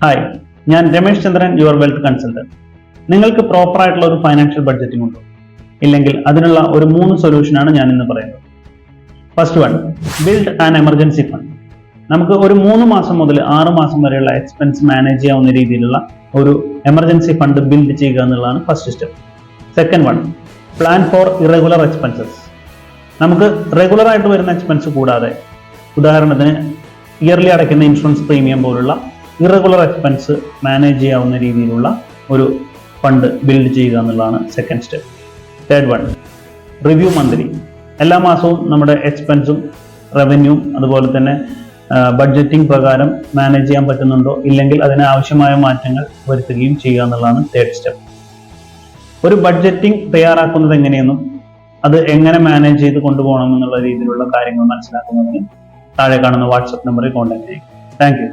Hi, ഞാൻ രമേശ് ചന്ദ്രൻ, your wealth consultant. നിങ്ങൾക്ക് proper ആയിട്ടുള്ള ഒരു ഫൈനാൻഷ്യൽ ബഡ്ജറ്റിംഗ് ഉണ്ടോ? ഇല്ലെങ്കിൽ അതിനുള്ള ഒരു 3 സൊല്യൂഷനാണ് ഞാൻ ഇന്ന് പറയുന്നത്. First one, build an emergency fund. നമുക്ക് ഒരു 3 മാസം മുതൽ 6 മാസം വരെയുള്ള എക്സ്പെൻസ് മാനേജ് ചെയ്യാവുന്ന രീതിയിലുള്ള ഒരു എമർജൻസി ഫണ്ട് ബിൽഡ് ചെയ്യുക എന്നുള്ളതാണ് first step. Second one, plan for irregular expenses. നമുക്ക് റെഗുലർ ആയിട്ട് വരുന്ന എക്സ്പെൻസ് കൂടാതെ, ഉദാഹരണത്തിന് ഇയർലി അടയ്ക്കുന്ന ഇൻഷുറൻസ് പ്രീമിയം പോലുള്ള ഇറഗുലർ എക്സ്പെൻസ് മാനേജ് ചെയ്യാവുന്ന രീതിയിലുള്ള ഒരു ഫണ്ട് ബിൽഡ് ചെയ്യുക എന്നുള്ളതാണ് second step. Third one, review monthly. എല്ലാ മാസവും നമ്മുടെ എക്സ്പെൻസും റവന്യൂവും അതുപോലെ തന്നെ ബഡ്ജറ്റിംഗ് പ്രകാരം മാനേജ് ചെയ്യാൻ പറ്റുന്നുണ്ടോ, ഇല്ലെങ്കിൽ അതിന് ആവശ്യമായ മാറ്റങ്ങൾ വരുത്തുകയും ചെയ്യുക എന്നുള്ളതാണ് തേർഡ് സ്റ്റെപ്പ്. ഒരു ബഡ്ജറ്റിംഗ് തയ്യാറാക്കുന്നത് എങ്ങനെയെന്നും അത് എങ്ങനെ മാനേജ് ചെയ്ത് കൊണ്ടുപോകണം എന്നുള്ള രീതിയിലുള്ള കാര്യങ്ങൾ മനസ്സിലാക്കുന്നതിന് താഴെ കാണുന്ന വാട്സപ്പ് നമ്പറിൽ കോൺടാക്ട് ചെയ്യുക. Thank you.